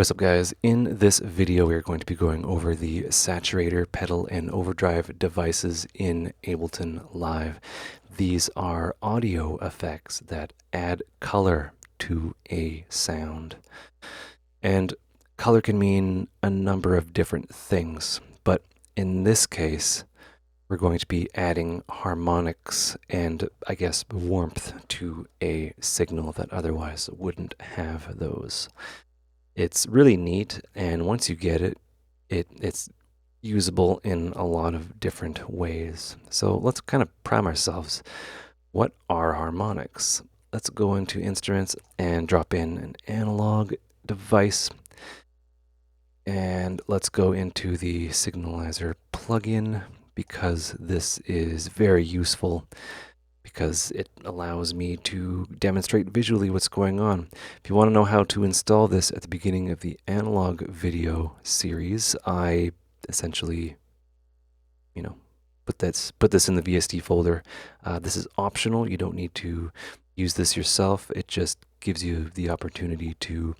What's up, guys? In this video, we are going to be going over the Saturator, pedal, and overdrive devices in Ableton Live. These are audio effects that add color to a sound. And color can mean a number of different things, but in this case, we're going to be adding harmonics and, I guess, warmth to a signal that otherwise wouldn't have those. It's really neat, and once you get it, it's usable in a lot of different ways. So let's kind of prime ourselves. What are harmonics? Let's go into instruments and drop in an analog device. And let's go into the Signalizer plugin because this is very useful because it allows me to demonstrate visually what's going on. If you want to know how to install this at the beginning of the analog video series, I essentially, put this in the VST folder. This is optional. You don't need to use this yourself. It just gives you the opportunity to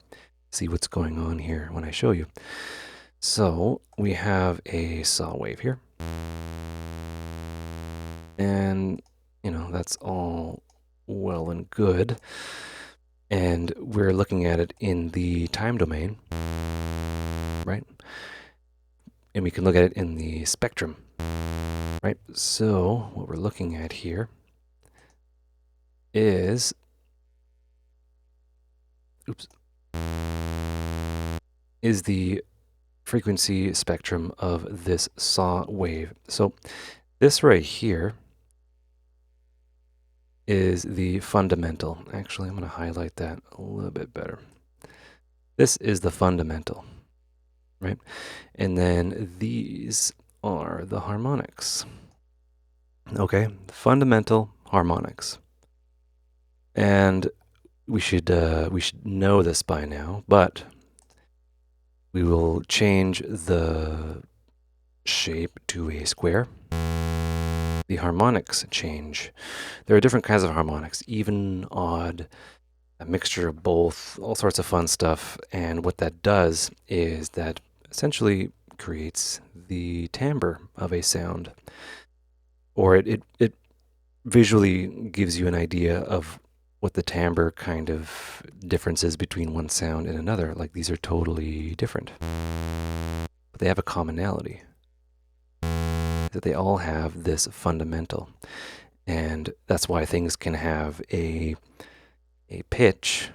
see what's going on here when I show you. So we have a saw wave here. And that's all well and good. And we're looking at it in the time domain, right? And we can look at it in the spectrum, right? So what we're looking at here is, is the frequency spectrum of this saw wave. So this right here is the fundamental. Actually, I'm going to highlight that a little bit better. This is the fundamental, right? And then these are the harmonics. Okay, fundamental harmonics. And we should know this by now, but we will change the shape to a square. The harmonics change. There are different kinds of harmonics, even, odd, a mixture of both, all sorts of fun stuff. And what that does is that essentially creates the timbre of a sound, or it visually gives you an idea of what the timbre kind of difference is between one sound and another. Like, these are totally different, but they have a commonality, that they all have this fundamental. And that's why things can have a pitch,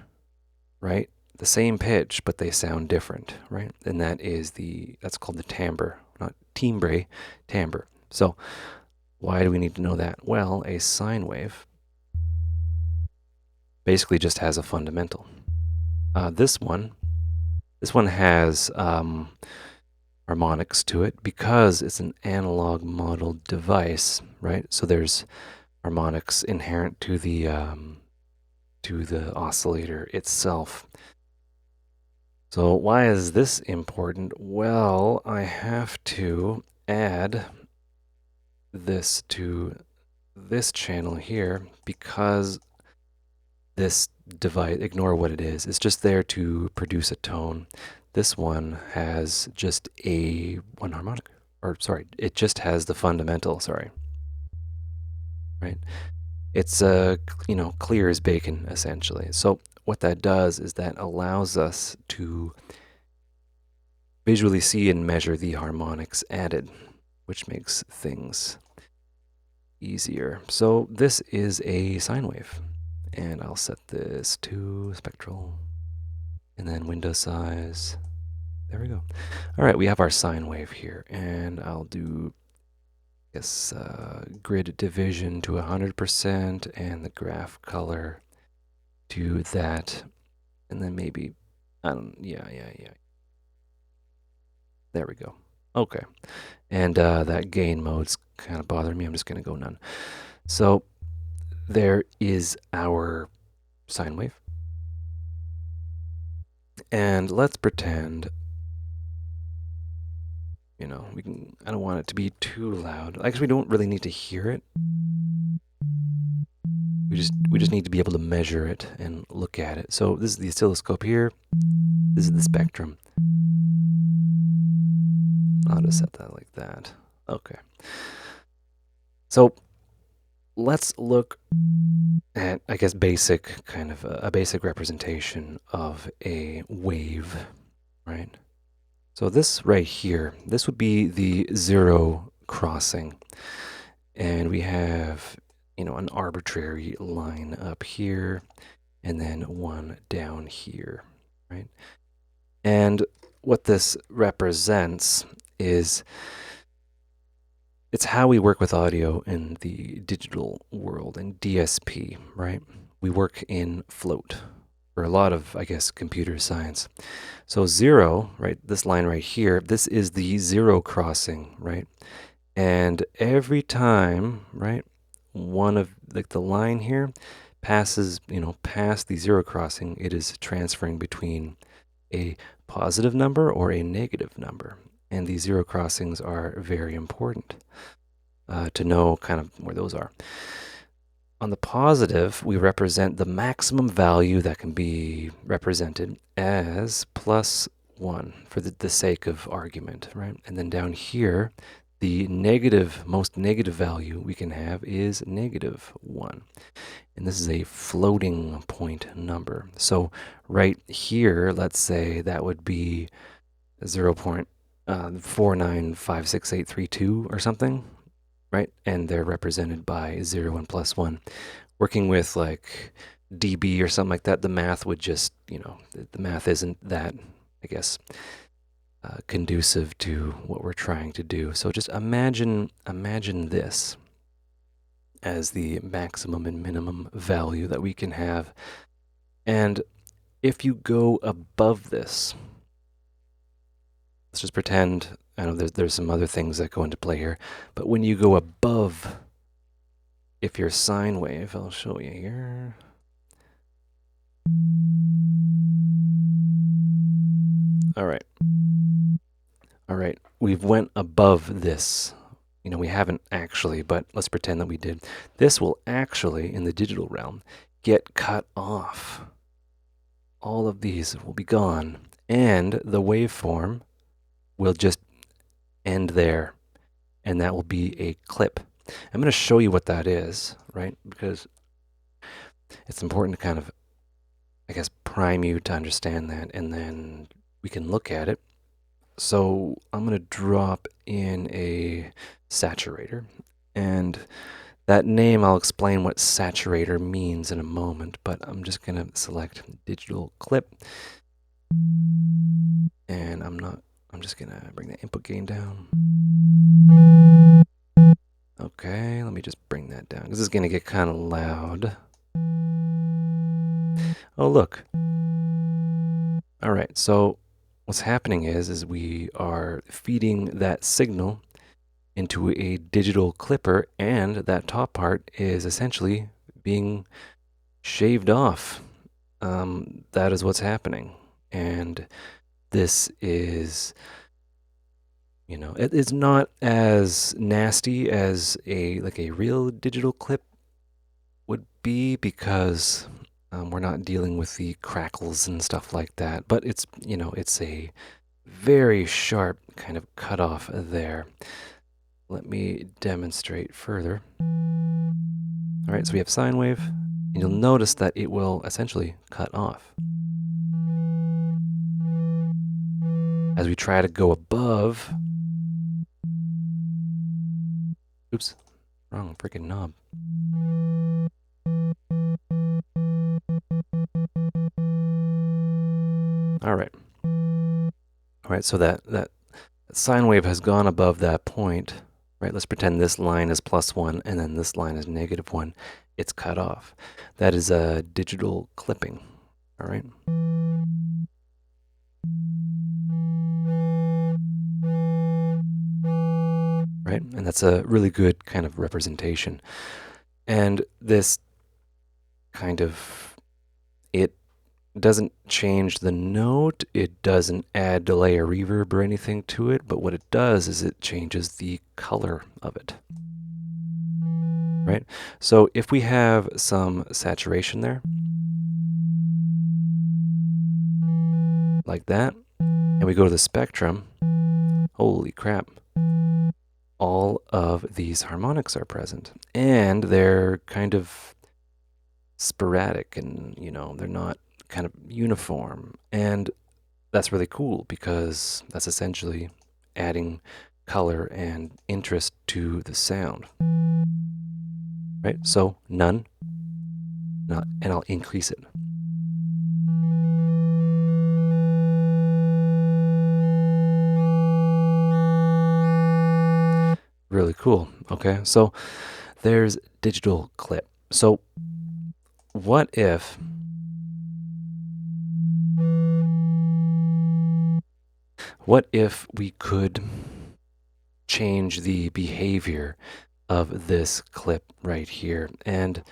right? The same pitch, but they sound different, right? And that's called the timbre, not timbre, timbre. So why do we need to know that? Well, a sine wave basically just has a fundamental. This one has harmonics to it because it's an analog model device, right? So there's harmonics inherent to the oscillator itself. So why is this important? Well, I have to add this to this channel here because this device, ignore what it is, it's just there to produce a tone. This one has just one harmonic, or sorry, it just has the fundamental, sorry. Right? It's clear as bacon, essentially. So what that does is that allows us to visually see and measure the harmonics added, which makes things easier. So this is a sine wave, and I'll set this to spectral, and then window size. There we go. All right, we have our sine wave here, and I'll do, I guess, grid division to 100%, and the graph color to that, and then maybe, yeah. There we go. Okay, and that gain mode's kind of bothering me. I'm just going to go none. So there is our sine wave, and let's pretend. I don't want it to be too loud. Actually, we don't really need to hear it. We just need to be able to measure it and look at it. So this is the oscilloscope here. This is the spectrum. I'll just set that like that. Okay. So let's look at, I guess, basic kind of a basic representation of a wave, right? So this right here, this would be the zero crossing. And we have, an arbitrary line up here and then one down here, right? And what this represents is it's how we work with audio in the digital world, in DSP, right? We work in float for a lot of, I guess, computer science. So zero, right, this line right here, this is the zero crossing, right? And every time, right, one of the line here passes, past the zero crossing, it is transferring between a positive number or a negative number. And these zero crossings are very important to know kind of where those are. On the positive, we represent the maximum value that can be represented as +1 for the sake of argument, right? And then down here, the most negative value we can have is -1. And this is a floating point number. So right here, let's say that would be 0.495682 or something, right? And they're represented by 0 and +1. Working with like dB or something like that, the math would just, the math isn't that, I guess, conducive to what we're trying to do. So just imagine this as the maximum and minimum value that we can have. And if you go above this, let's just pretend, I know there's some other things that go into play here, but when you go above, if your sine wave, I'll show you here. All right, we've went above this. We haven't actually, but let's pretend that we did. This will actually, in the digital realm, get cut off. All of these will be gone, and the waveform will just end there, and that will be a clip. I'm going to show you what that is, right? Because it's important to kind of, I guess, prime you to understand that, and then we can look at it. So I'm going to drop in a saturator, and that name, I'll explain what saturator means in a moment, but I'm just going to select digital clip, and I'm just going to bring the input gain down. Okay, let me just bring that down, because this is going to get kind of loud. Oh, look. All right, so what's happening is we are feeding that signal into a digital clipper, and that top part is essentially being shaved off. That is what's happening. And this is, it's not as nasty as a real digital clip would be, because we're not dealing with the crackles and stuff like that. But it's, it's a very sharp kind of cutoff there. Let me demonstrate further. All right, so we have sine wave, and you'll notice that it will essentially cut off. As we try to go above, oops, wrong freaking knob. All right, so that sine wave has gone above that point, right? Let's pretend this line is +1 and then this line is -1. It's cut off. That is a digital clipping, all right? Right, and that's a really good kind of representation. And this kind of, it doesn't change the note, it doesn't add delay or reverb or anything to it, but what it does is it changes the color of it, right? So if we have some saturation there, like that, and we go to the spectrum, holy crap, all of these harmonics are present. And they're kind of sporadic and, they're not kind of uniform. And that's really cool because that's essentially adding color and interest to the sound. Right? So none, and I'll increase it. Really cool. Okay, so there's digital clip. So what if we could change the behavior of this clip right here? And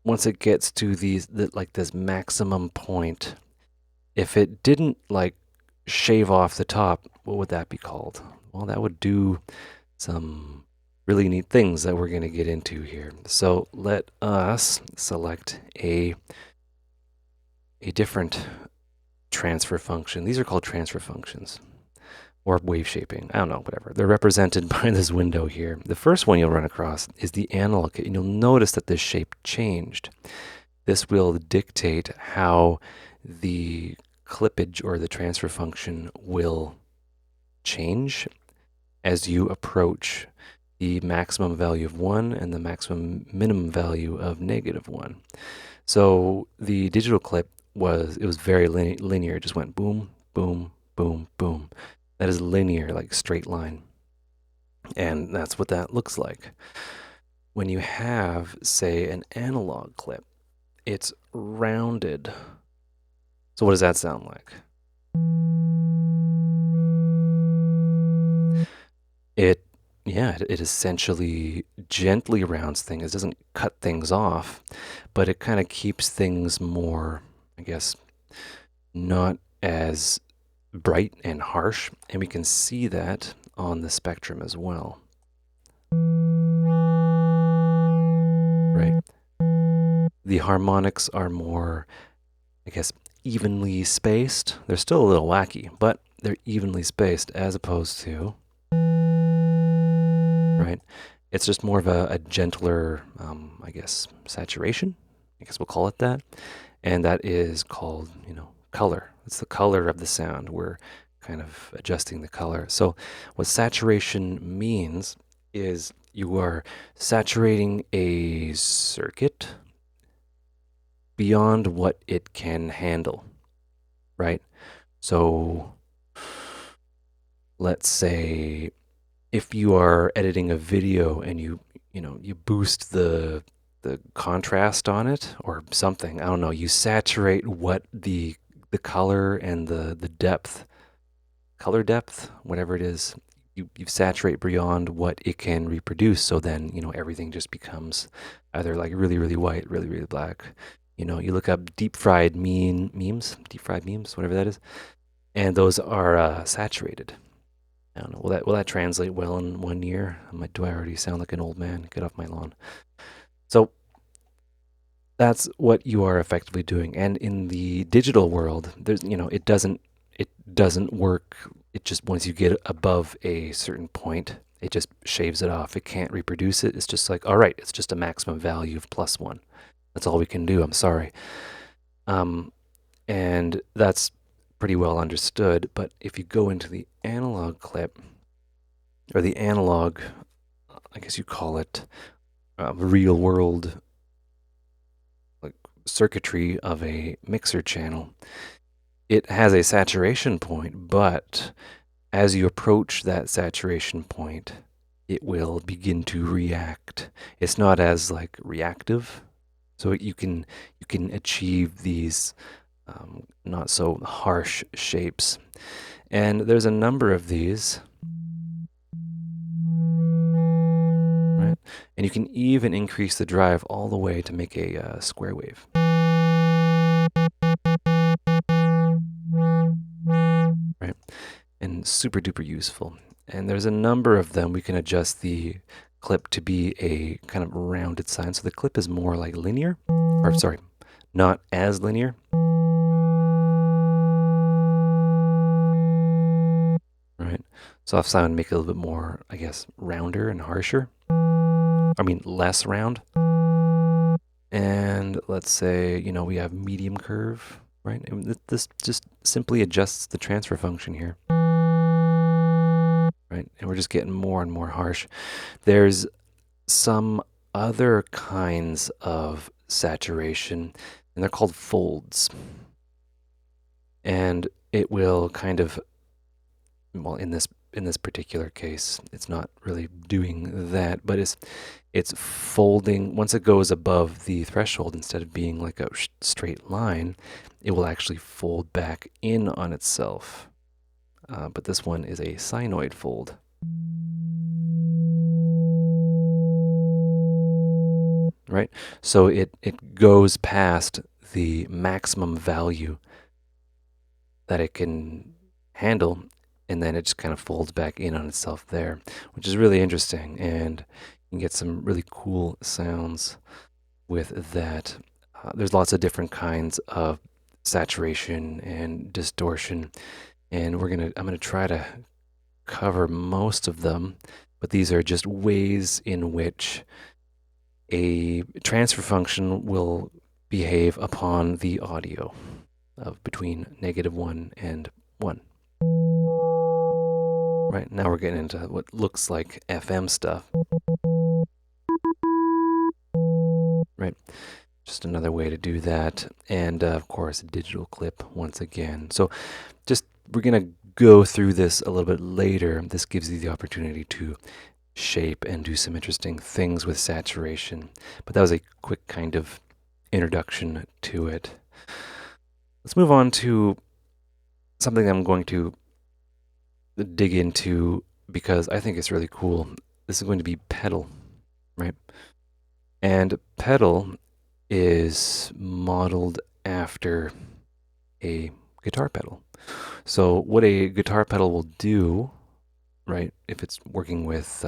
once it gets to this maximum point, if it didn't shave off the top, what would that be called? Well, that would do some really neat things that we're going to get into here. So let us select a different transfer function. These are called transfer functions or wave shaping. I don't know, whatever. They're represented by this window here. The first one you'll run across is the analog, and you'll notice that this shape changed. This will dictate how the clippage or the transfer function will change as you approach the maximum value of 1 and the maximum minimum value of -1. So the digital clip was very linear. It just went boom, boom, boom, boom. That is linear, like straight line. And that's what that looks like. When you have, say, an analog clip, it's rounded. So what does that sound like? It essentially gently rounds things. It doesn't cut things off, but it kind of keeps things more, I guess, not as bright and harsh. And we can see that on the spectrum as well. Right. The harmonics are more, I guess, evenly spaced. They're still a little wacky, but they're evenly spaced as opposed to, right? It's just more of a gentler, I guess, saturation. I guess we'll call it that. And that is called, color. It's the color of the sound. We're kind of adjusting the color. So what saturation means is you are saturating a circuit beyond what it can handle, right? So let's say if you are editing a video and you boost the contrast on it or something, I don't know, you saturate what the color and the depth, color depth, whatever it is, you saturate beyond what it can reproduce. So then, everything just becomes either like really, really white, really, really black. You look up deep fried memes, whatever that is, and those are saturated. I don't know. Will that translate well in 1 year? Do I already sound like an old man? Get off my lawn. So that's what you are effectively doing. And in the digital world, there's it doesn't work. It just, once you get above a certain point, it just shaves it off. It can't reproduce it. It's just like, all right, it's just a maximum value of +1. That's all we can do. I'm sorry. And that's pretty well understood. But if you go into the analog clip, or the analog, I guess you call it, real world circuitry of a mixer channel, it has a saturation point, but as you approach that saturation point, it will begin to react. It's not as reactive, so you can achieve these not so harsh shapes. And there's a number of these, right? And you can even increase the drive all the way to make a square wave. Right? And super duper useful. And there's a number of them. We can adjust the clip to be a kind of rounded sign. So the clip is more like linear, or sorry, not as linear. soft sound, make it a little bit more, I guess, rounder and harsher. I mean, less round. And let's say, we have medium curve, right? And this just simply adjusts the transfer function here, right? And we're just getting more and more harsh. There's some other kinds of saturation, and they're called folds. And it will kind of, well, in this particular case, it's not really doing that, but it's folding. Once it goes above the threshold, instead of being like a straight line, it will actually fold back in on itself. But this one is a sinoid fold. Right? So it goes past the maximum value that it can handle, and then it just kind of folds back in on itself there, which is really interesting, and you can get some really cool sounds with that. There's lots of different kinds of saturation and distortion, and I'm gonna try to cover most of them, but these are just ways in which a transfer function will behave upon the audio of between -1 and 1. Right, now we're getting into what looks like FM stuff. Right, just another way to do that. And of course, a digital clip once again. So we're going to go through this a little bit later. This gives you the opportunity to shape and do some interesting things with saturation. But that was a quick kind of introduction to it. Let's move on to something I'm going to dig into because I think it's really cool. This is going to be pedal, right? And pedal is modeled after a guitar pedal. So what a guitar pedal will do, right, if it's working with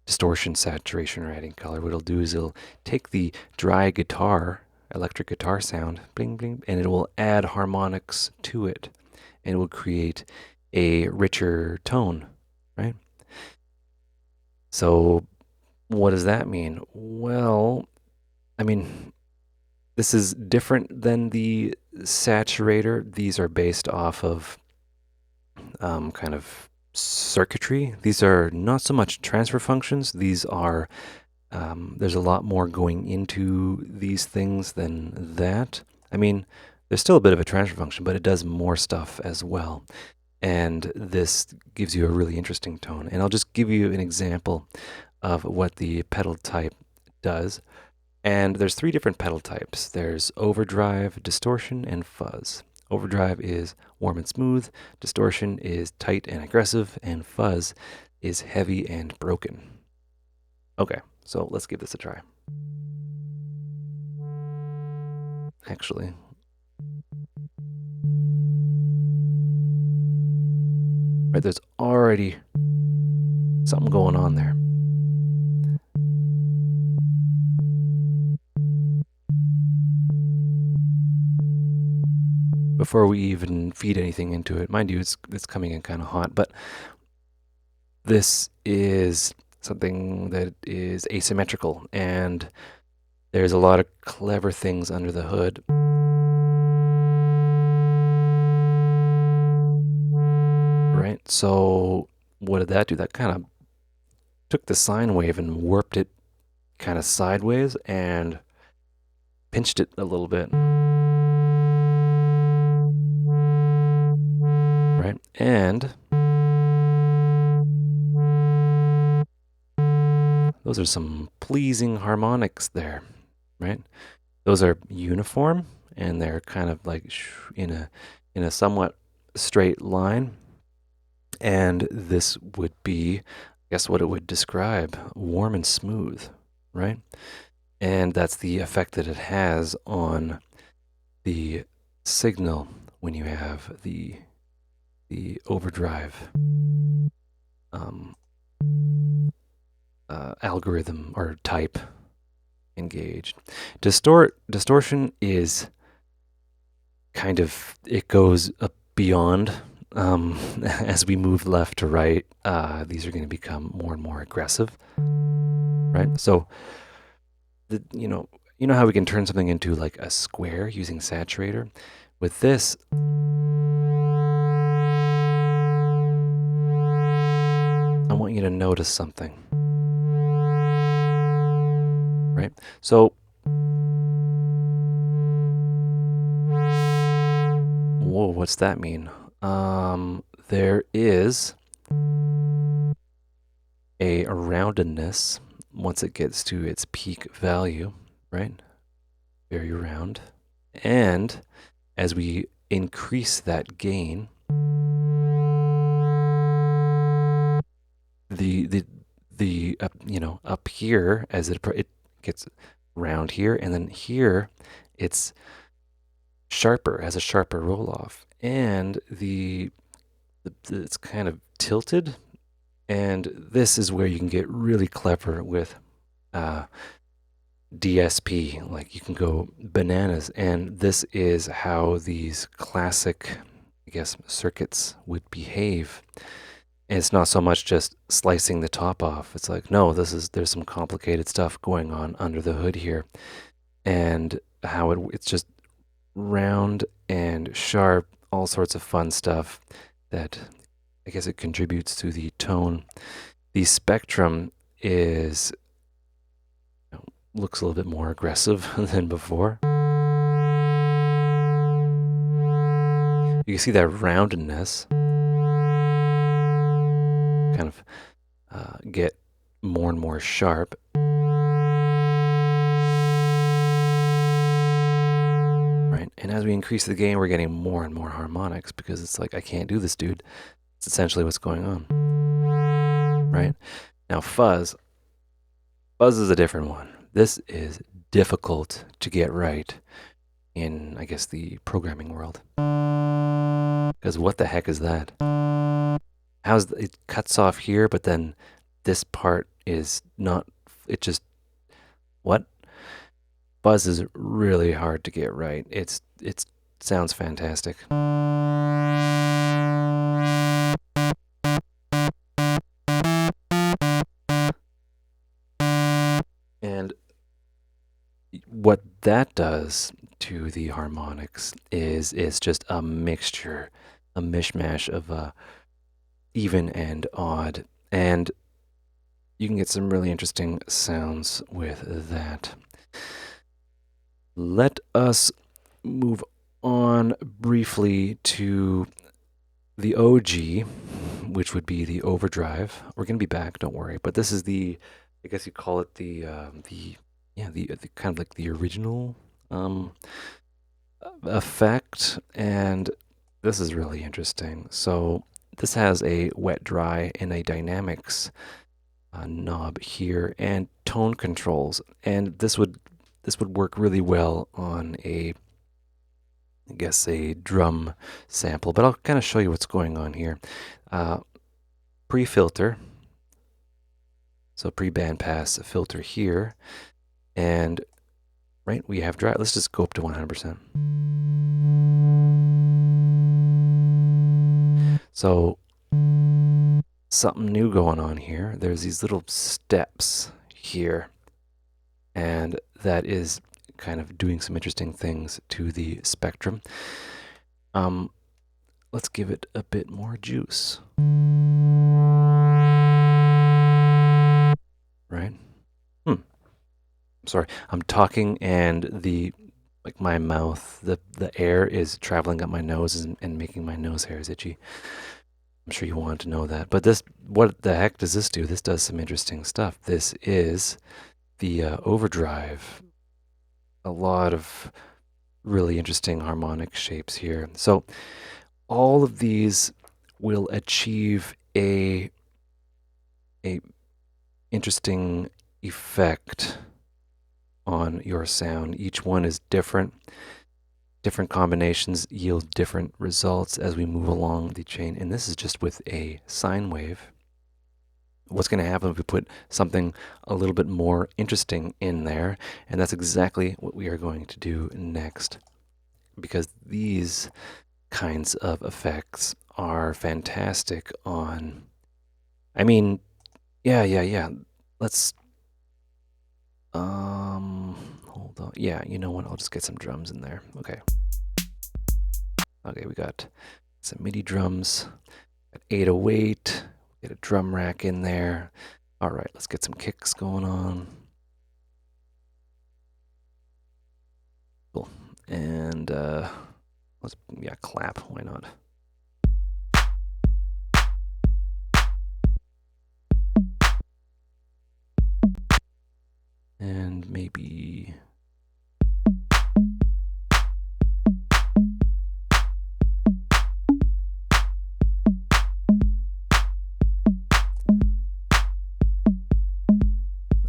distortion, saturation, or adding color, what it'll do is it'll take the dry guitar, electric guitar sound, bling, bling, and it will add harmonics to it, and it will create a richer tone, right? So what does that mean? Well, I mean, this is different than the Saturator. These are based off of kind of circuitry. These are not so much transfer functions. These are, there's a lot more going into these things than that. I mean, there's still a bit of a transfer function, but it does more stuff as well. And this gives you a really interesting tone. And I'll just give you an example of what the pedal type does. And there's 3 different pedal types. There's overdrive, distortion, and fuzz. Overdrive is warm and smooth, distortion is tight and aggressive, and fuzz is heavy and broken. Okay, so let's give this a try. Actually, right, there's already something going on there. Before we even feed anything into it, mind you, it's coming in kind of hot, but this is something that is asymmetrical, and there's a lot of clever things under the hood. Right, so what did that do? That kind of took the sine wave and warped it kind of sideways and pinched it a little bit. Right, and those are some pleasing harmonics there, right? Those are uniform, and they're kind of like in a somewhat straight line. And this would be, I guess, what it would describe, warm and smooth, right? And that's the effect that it has on the signal when you have the overdrive algorithm or type engaged. Distortion is kind of, it goes beyond as we move left to right, these are going to become more and more aggressive, right? So, you know how we can turn something into like a square using Saturator? With this, I want you to notice something, right? So, whoa, what's that mean? There is a roundedness once it gets to its peak value, right? Very round. And as we increase that gain, the up here as it gets round here, and then here it's sharper, has a sharper roll off, and it's kind of tilted. And this is where you can get really clever with DSP. Like you can go bananas, and this is how these classic, I guess, circuits would behave. And it's not so much just slicing the top off. It's like, no, there's some complicated stuff going on under the hood here, and how it's just round and sharp, all sorts of fun stuff that I guess it contributes to the tone. The spectrum is looks a little bit more aggressive than before. You can see that roundedness kind of get more and more sharp. Right? And as we increase the gain, we're getting more and more harmonics because it's like, I can't do this, dude. It's essentially what's going on. Right? Now, fuzz. Fuzz is a different one. This is difficult to get right in, I guess, the programming world. Because what the heck is that? It cuts off here, but then this part is not, it just, what? Fuzz is really hard to get right. It sounds fantastic. And what that does to the harmonics is just a mixture, a mishmash of even and odd. And you can get some really interesting sounds with that. Let us move on briefly to the OG, which would be the Overdrive. We're going to be back, don't worry. But this is I guess you call it the kind of like the original effect. And this is really interesting. So this has a wet, dry, and a dynamics knob here, and tone controls. And this would work really well on I guess a drum sample, but I'll kind of show you what's going on here. Pre-filter, so pre-bandpass filter here, and right, we have dry. Let's just go up to 100%. So something new going on here. There's these little steps here, and that is kind of doing some interesting things to the spectrum. Let's give it a bit more juice. Right? Sorry, I'm talking and my mouth, the air is traveling up my nose and making my nose hairs itchy. I'm sure you want to know that. But what the heck does this do? This does some interesting stuff. This is the Overdrive. A lot of really interesting harmonic shapes here. So all of these will achieve a interesting effect on your sound. Each one is different. Different combinations yield different results as we move along the chain. And this is just with a sine wave. What's going to happen if we put something a little bit more interesting in there? And that's exactly what we are going to do next. Because these kinds of effects are fantastic on, I mean, yeah. Let's, hold on. Yeah, you know what? I'll just get some drums in there. Okay. Okay, we got some MIDI drums, got 808, get a drum rack in there. All right, let's get some kicks going on. Cool. And let's, yeah, clap, why not? And maybe,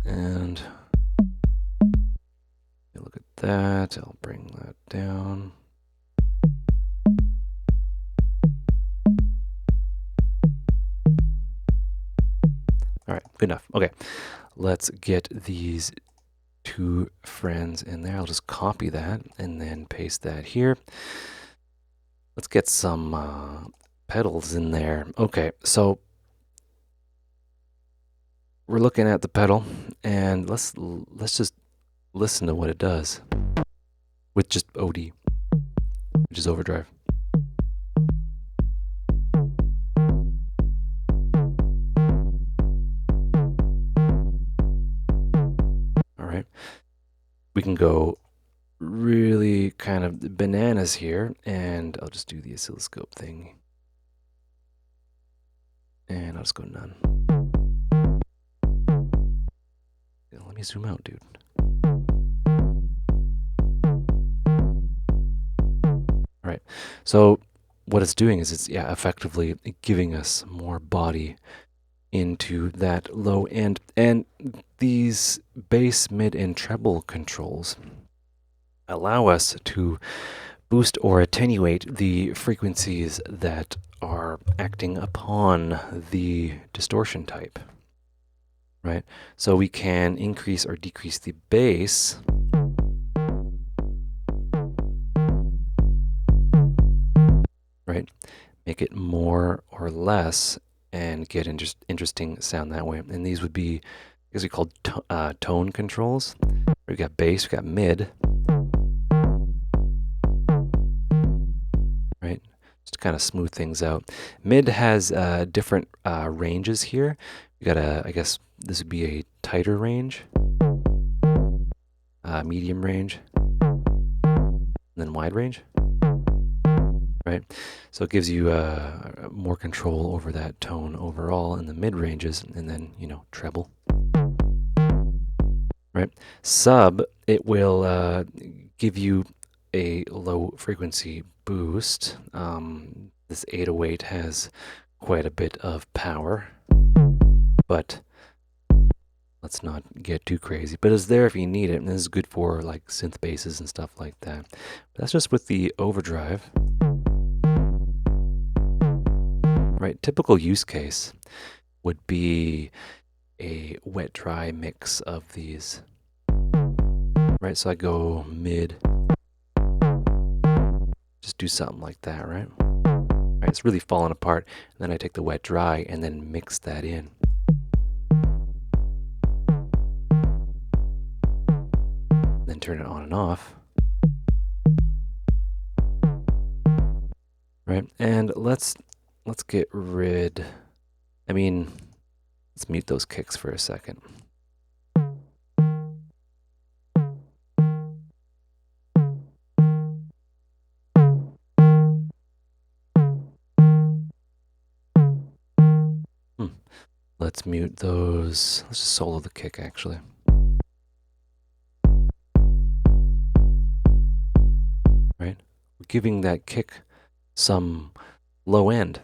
and look at that. I'll bring that down. All right, good enough. Okay, let's get these two friends in there. I'll just copy that and then paste that here. Let's get some pedals in there. Okay, so we're looking at the pedal, and let's just listen to what it does with just OD, which is overdrive. All right, we can go really kind of bananas here, and I'll just do the oscilloscope thing, and I'll just go none. Let me zoom out, dude. All right, so what it's doing is it's, yeah, effectively giving us more body into that low end, and these bass, mid, and treble controls allow us to boost or attenuate the frequencies that are acting upon the distortion type, right? So we can increase or decrease the bass, right? Make it more or less and get interesting sound that way. And these would be, I guess we call tone controls. We've got bass, we've got mid, right? Just to kind of smooth things out. Mid has different ranges here. We got I guess this would be a tighter range, medium range, and then wide range. Right, so it gives you more control over that tone overall in the mid ranges, and then, you know, treble. Right, sub, it will give you a low frequency boost. This 808 has quite a bit of power, but let's not get too crazy. But it's there if you need it, and this is good for like synth basses and stuff like that. But that's just with the overdrive. Right, typical use case would be a wet-dry mix of these. Right, so I go mid, just do something like that, right? Right, it's really falling apart, and then I take the wet-dry and then mix that in. Then turn it on and off. Right, and let's get rid, I mean, let's mute those kicks for a second. Let's mute those. Let's just solo the kick, actually. Right, we're giving that kick some low end.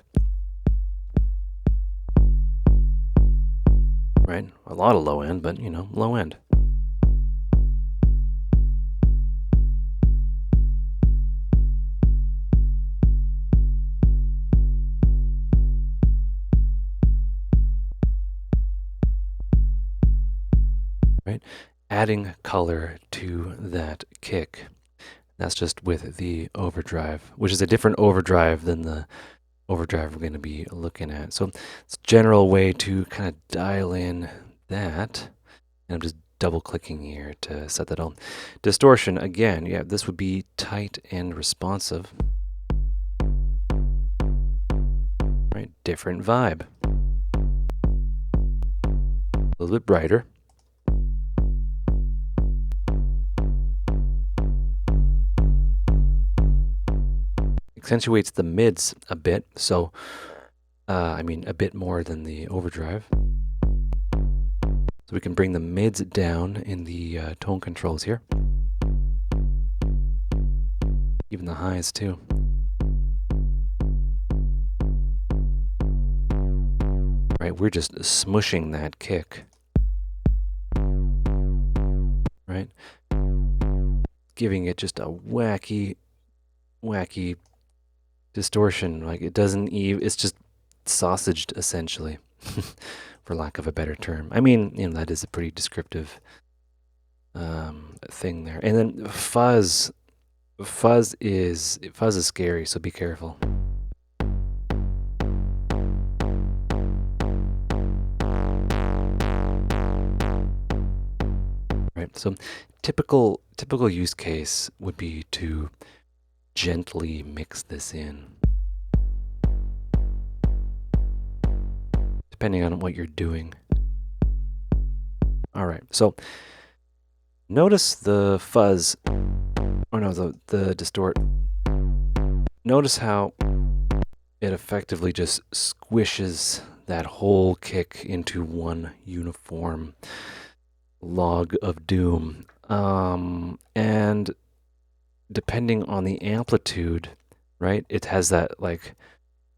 Right? A lot of low end, but, you know, low end. Right? Adding color to that kick. That's just with the overdrive, which is a different overdrive than the overdrive we're going to be looking at. So it's a general way to kind of dial in that. And I'm just double clicking here to set that on. Distortion, again, yeah, this would be tight and responsive. Right, different vibe. A little bit brighter. Accentuates the mids a bit, so I mean a bit more than the overdrive. So we can bring the mids down in the tone controls here. Even the highs too. Right, we're just smushing that kick. Right? Giving it just a wacky distortion. Like it doesn't even, it's just sausaged essentially, for lack of a better term. I mean, you know, that is a pretty descriptive thing there. And then fuzz. Fuzz is scary, so be careful. Right. So typical use case would be to gently mix this in, depending on what you're doing. All right. So notice the fuzz. Oh no, the distort. Notice how it effectively just squishes that whole kick into one uniform log of doom. And depending on the amplitude, right, it has that like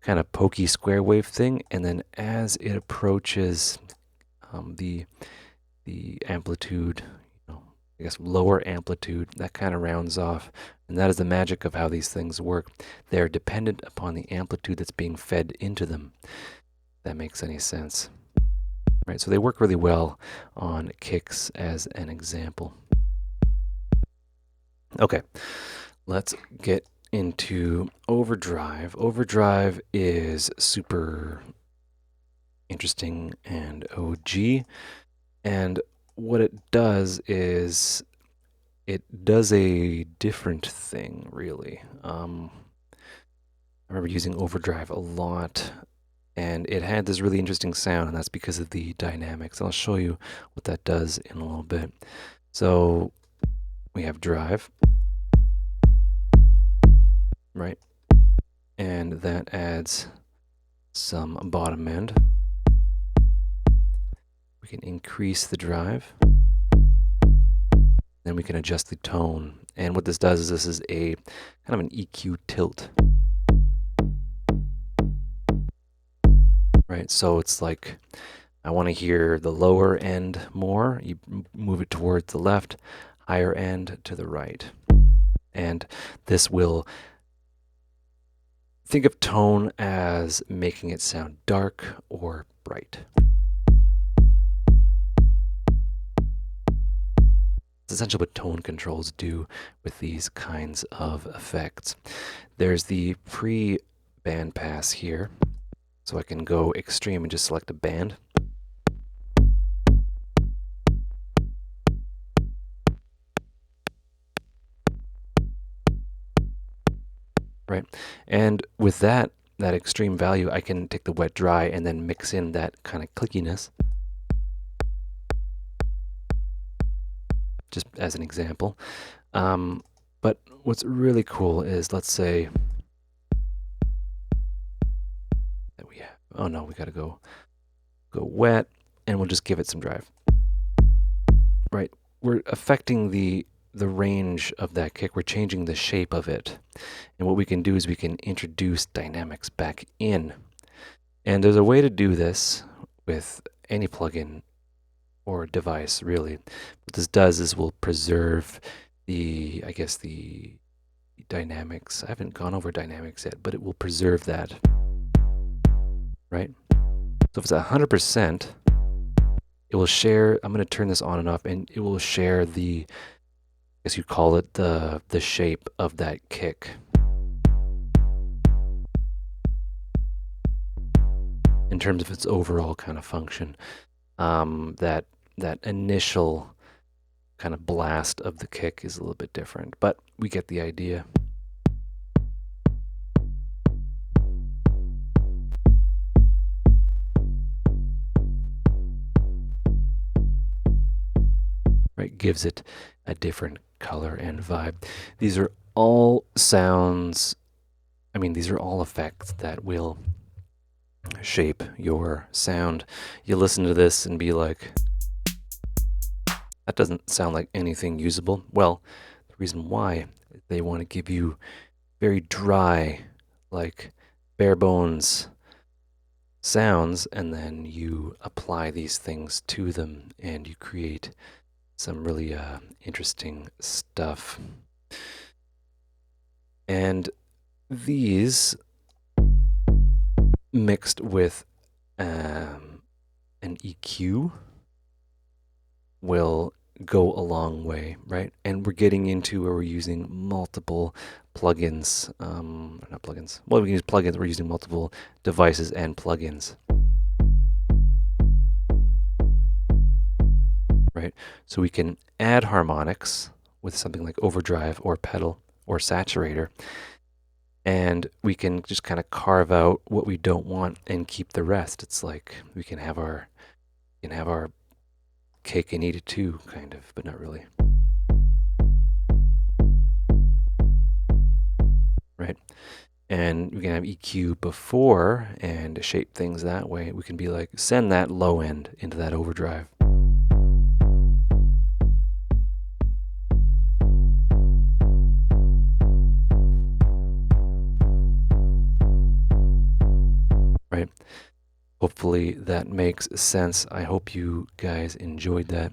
kind of pokey square wave thing, and then as it approaches the amplitude, I guess lower amplitude, that kind of rounds off. And that is the magic of how these things work. They're dependent upon the amplitude that's being fed into them. If that makes any sense. Right, so they work really well on kicks as an example. Okay, let's get into Overdrive. Overdrive is super interesting and OG. And what it does is it does a different thing, really. I remember using Overdrive a lot, and it had this really interesting sound, and that's because of the dynamics. And I'll show you what that does in a little bit. So we have drive, right? And that adds some bottom end. We can increase the drive. Then we can adjust the tone. And what this does is this is a kind of an EQ tilt. Right, so it's like I want to hear the lower end more. You move it towards the left, higher end to the right. And this will, think of tone as making it sound dark or bright. It's essentially what tone controls do with these kinds of effects. There's the pre-band pass here. So I can go extreme and just select a band. Right, and with that extreme value, I can take the wet dry and then mix in that kind of clickiness. Just as an example. But what's really cool is, let's say that we have, oh no, we gotta go wet, and we'll just give it some drive. Right, we're affecting the range of that kick. We're changing the shape of it. And what we can do is we can introduce dynamics back in. And there's a way to do this with any plugin or device, really. What this does is will preserve the, I guess, the dynamics. I haven't gone over dynamics yet, but it will preserve that. Right? So if it's 100%, it will share, I'm going to turn this on and off, and it will share the, I guess you'd call it the shape of that kick. in terms of its overall kind of function. That initial kind of blast of the kick is a little bit different, but we get the idea. Right, gives it a different color and vibe. These are all sounds, these are all effects that will shape your sound. You listen to this and be like, that doesn't sound like anything usable. Well, the reason why, they want to give you very dry, like bare bones sounds, and then you apply these things to them and you create some really interesting stuff. And these mixed with an EQ will go a long way, right? And we're getting into where we're using multiple plugins, not plugins. Well, we can use plugins. We're using multiple devices and plugins, right? So we can add harmonics with something like Overdrive or Pedal or Saturator, and we can just kind of carve out what we don't want and keep the rest. It's like we can have our cake and eat it too, kind of, but not really. Right? And we can have EQ before and shape things that way. We can be like, send that low end into that overdrive. Right? Hopefully that makes sense. I hope you guys enjoyed that.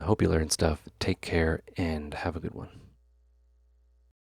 I hope you learned stuff. Take care and have a good one.